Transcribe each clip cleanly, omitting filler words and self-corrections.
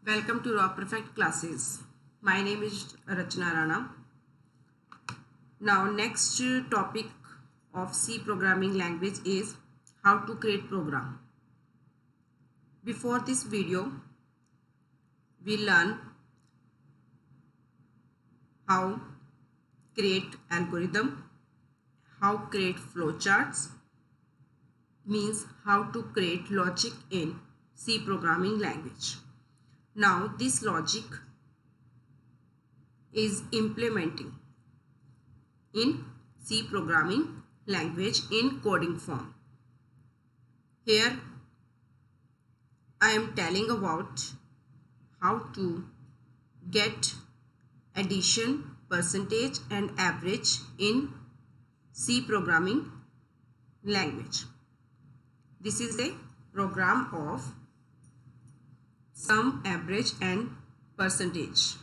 Welcome to Raw Perfect classes. My name is Rachna Rana. Now next topic of C programming language is how to create program. Before this video, we learn how create algorithm, how create flowcharts, means how to create logic in C programming language. Now this logic is implementing in C programming language in coding form. Here I am telling about how to get addition, percentage and average in C programming language. This is a program of sum, average and percentage.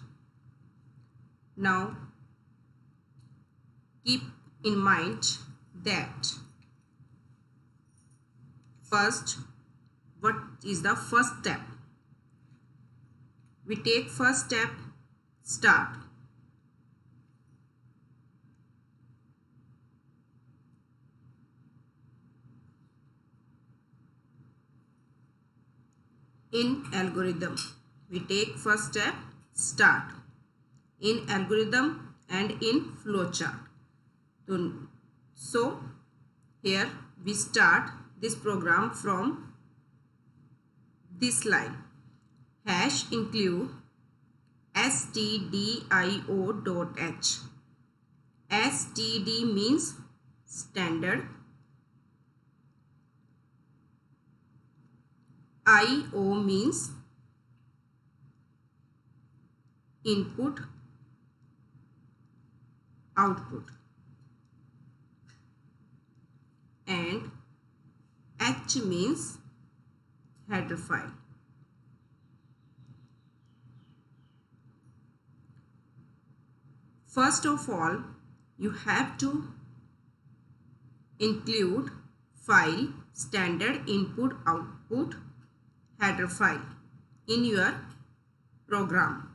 Now keep in mind that first, what is the first step? We take first step, start. In algorithm, we take first step, start. In algorithm and in flowchart. So here we start this program from this line. Hash include stdio.h. std means standard. IO means input, output, and H means header file. First of all, you have to include file, standard, input, output, header file in your program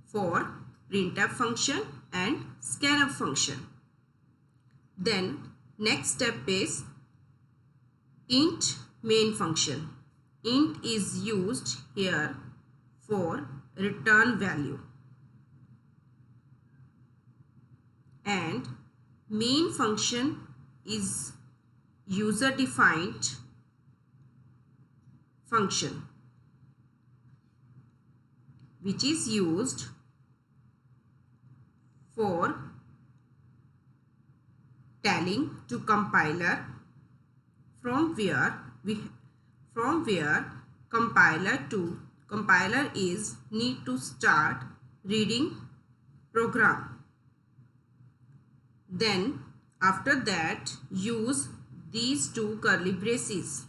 for printf function and scanf function. Then next step is int main function. Int is used here for return value and main function is user defined function which is used for telling to compiler from where compiler is need to start reading program. Then after that use these two curly braces.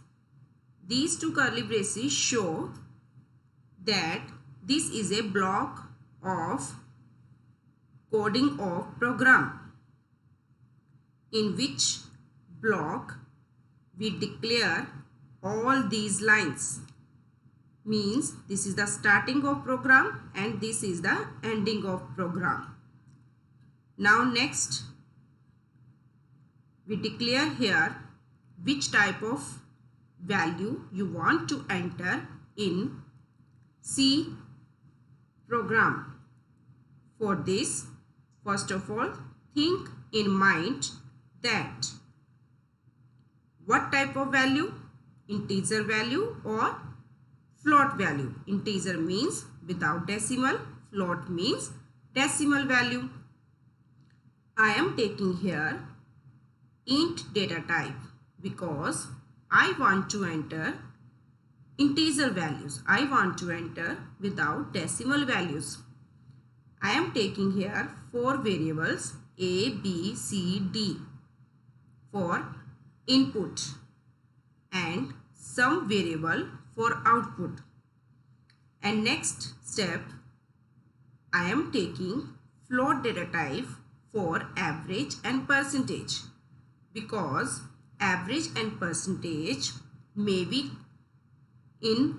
These two curly braces show that this is a block of coding of program, in which block we declare all these lines. Means this is the starting of program and this is the ending of program. Now next we declare here which type of value you want to enter in C program. For this, first of all, think in mind that what type of value? Integer value or float value. Integer means without decimal, float means decimal value. I am taking here int data type because I want to enter integer values. I want to enter without decimal values. I am taking here 4 variables A, B, C, D for input and some variable for output. And next step, I am taking float data type for average and percentage because average and percentage may be in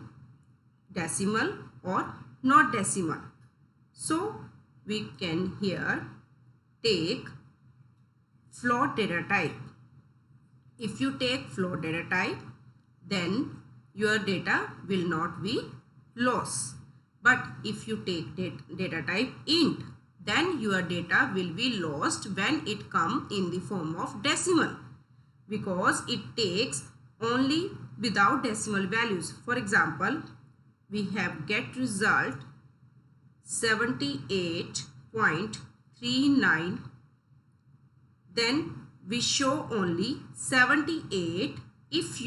decimal or not decimal. So we can here take float data type. If you take float data type, then your data will not be lost. But if you take data type int, then your data will be lost when it comes in the form of decimal, because it takes only without decimal values. For example, we have get result 78.39, then we show only 78 if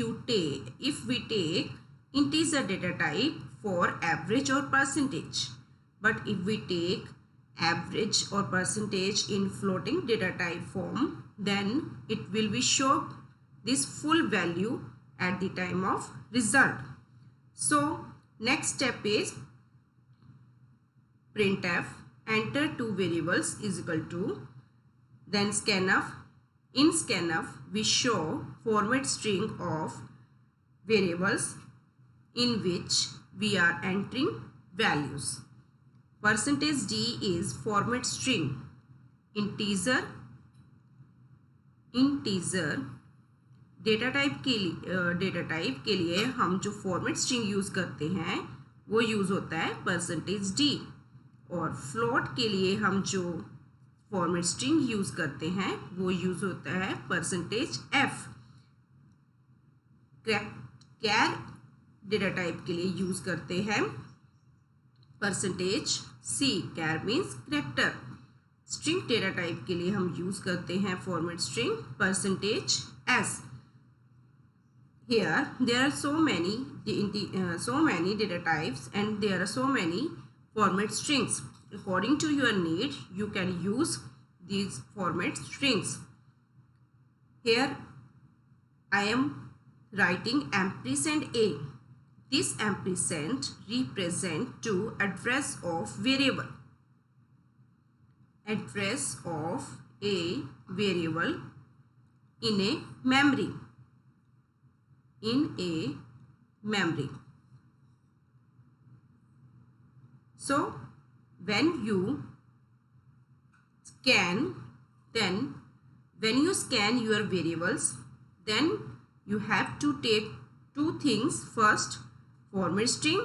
we take integer data type for average or percentage. But if we take average or percentage in floating data type form, then it will be show this full value at the time of result. So next step is printf enter two variables is equal to, then scanf. In scanf we show format string of variables in which we are entering values. Percentage D is format string. integer data type के लिए हम जो format string use करते हैं वो use होता है percentage D, और फ्लोट के लिए हम जो फॉर्मेट स्ट्रिंग यूज़ करते हैं वो यूज़ होता है percentage F. Char data type के लिए यूज़ करते हैं percentage C, char means character. String data type के लिए हम यूज़ करते हैं format string percentage S. Here there are so many data types and there are so many format strings. According to your need, you can use these format strings. Here I am writing ampersand a. This ampersand represent to address of variable. Address of a variable in a memory. So when you scan your variables, then you have to take two things. First, format string,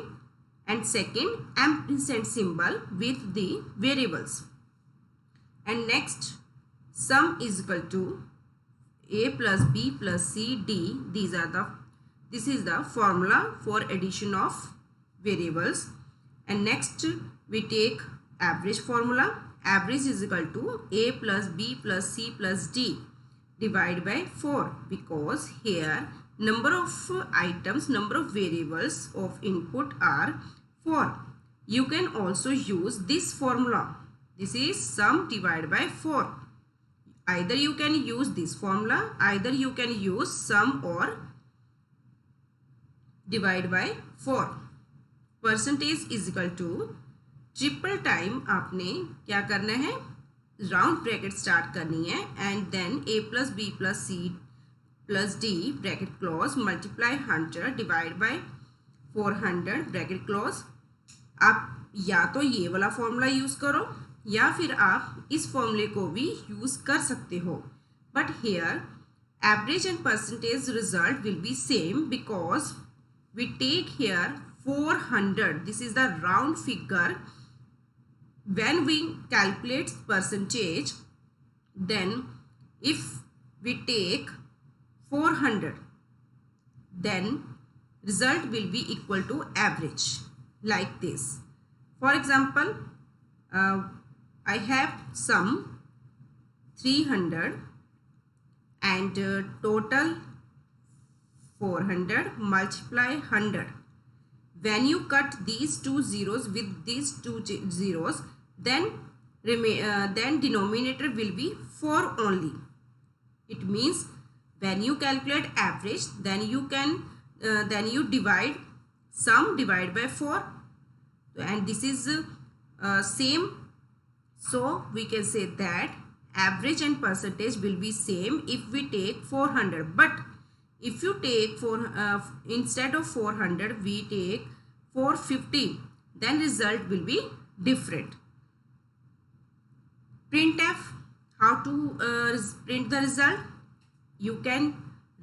and second, ampersand symbol with the variables. And next, sum is equal to a plus b plus c d. This is the formula for addition of variables. And next we take average formula. Average is equal to a plus b plus c plus d divided by 4, because here number of items, number of variables of input are 4. You can also use this formula. This is sum divided by 4. Either you can use this formula, either you can use sum or divide by 4. Percentage is equal to triple time आपने क्या करना है, round bracket start करनी है, and then a plus B plus C plus D bracket close multiply 100 divide by 400 bracket close. आप या तो ये वाला फॉर्मूला यूज़ करो या फिर आप इस फॉर्मूले को भी यूज़ कर सकते हो, but here average and percentage result will be same because we take here 400. This is the round figure. When we calculate percentage, then if we take 400, then result will be equal to average, like this. For example, I have sum 300 and total 400 multiply 100. When you cut these two zeros with these two zeros, then denominator will be 4 only. It means when you calculate average, then you divide sum divide by 4, and this is same. So we can say that average and percentage will be same if we take 400. But if you take instead of 400 we take 450, then result will be different. Printf, how to print the result? You can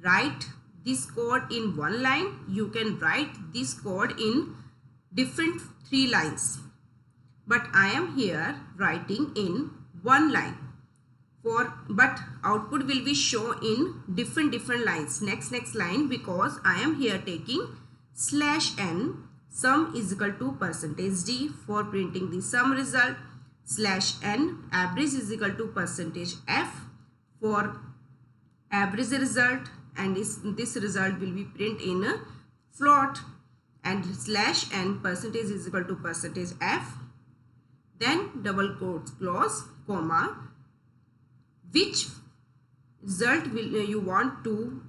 write this code in one line, you can write this code in different 3 lines, but I am here writing in one line. But output will be shown in different lines, next line, because I am here taking /n sum is equal to %d for printing the sum result, /n average is equal to %f for average result, and this result will be print in a float, and /n percentage is equal to %f, then double quotes close, comma, which result will you want to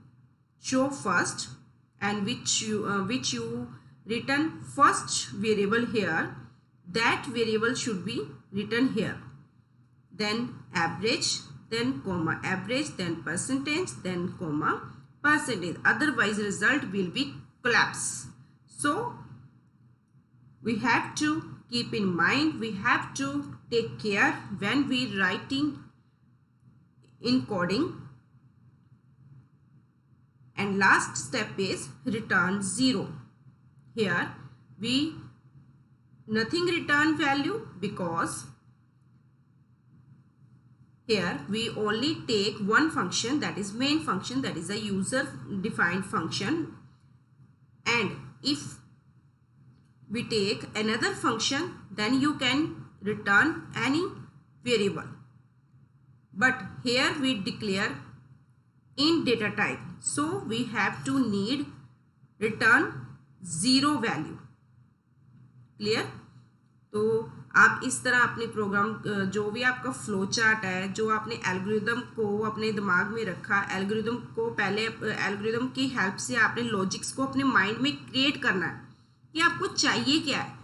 show first, and which you return first variable here, that variable should be written here, then average, then comma average, then percentage, then comma percentage, otherwise result will be collapse. So we have to keep in mind, we have to take care when we writing in coding. And last step is return 0. Here we nothing return value, because here we only take one function, that is main function, that is a user defined function, and if we take another function then you can return any variable, but here we declare in data type, so we have to need return 0 value. Clear? तो आप इस तरह अपने programme, जो भी आपका flow chart है, जो आपने एल्गोरिदम को अपने दिमाग में रखा, एल्गोरिदम को पहले एल्गोरिदम की हेल्प से आपने लॉजिक्स को अपने माइंड में क्रिएट करना है कि आपको चाहिए क्या है।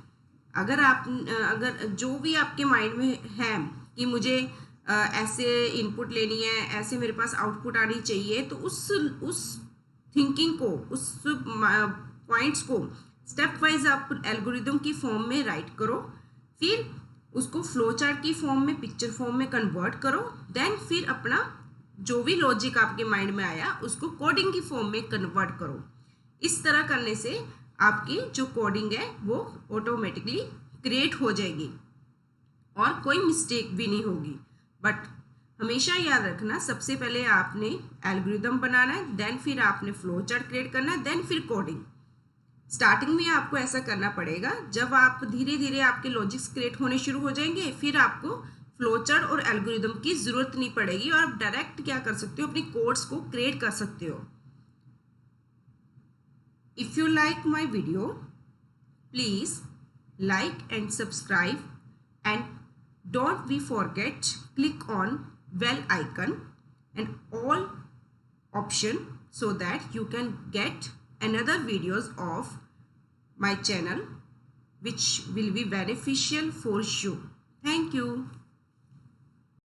अगर जो भी आपके माइंड में है कि मुझे ऐसे इनपुट लेनी है, ऐसे मेरे पास आउटपुट आनी चाहिए, तो उस थिंकिंग को, उस पॉइंट्स को स्टेप वाइज आप एल्गोरिदम की फॉर्म में राइट करो, फिर उसको फ्लो चार्ट की फॉर्म में, पिक्चर फॉर्म में कन्वर्ट करो, देन फिर अपना जो भी लॉजिक आपके माइंड में आया उसको कोडिंग की फॉर्म में कन्वर्ट करो। इस तरह करने से आपकी जो कोडिंग है वो ऑटोमेटिकली क्रिएट हो जाएगी और कोई मिस्टेक भी नहीं होगी। बट हमेशा याद रखना, सबसे पहले आपने एल्गोरिदम बनाना है, देन फिर आपने फ्लो चार्ट क्रिएट करना है, देन फिर कोडिंग। स्टार्टिंग में आपको ऐसा करना पड़ेगा। जब आप धीरे धीरे आपके लॉजिक्स क्रिएट होने शुरू हो जाएंगे, फिर आपको फ्लो चार्ट और एल्गोरिदम की ज़रूरत नहीं पड़ेगी और आप डायरेक्ट क्या कर सकते हो, अपनी कोड्स को क्रिएट कर सकते हो। If you like my video, please like and subscribe, and don't be forget click on bell icon and all option so that you can get another videos of my channel which will be beneficial for you. Thank you.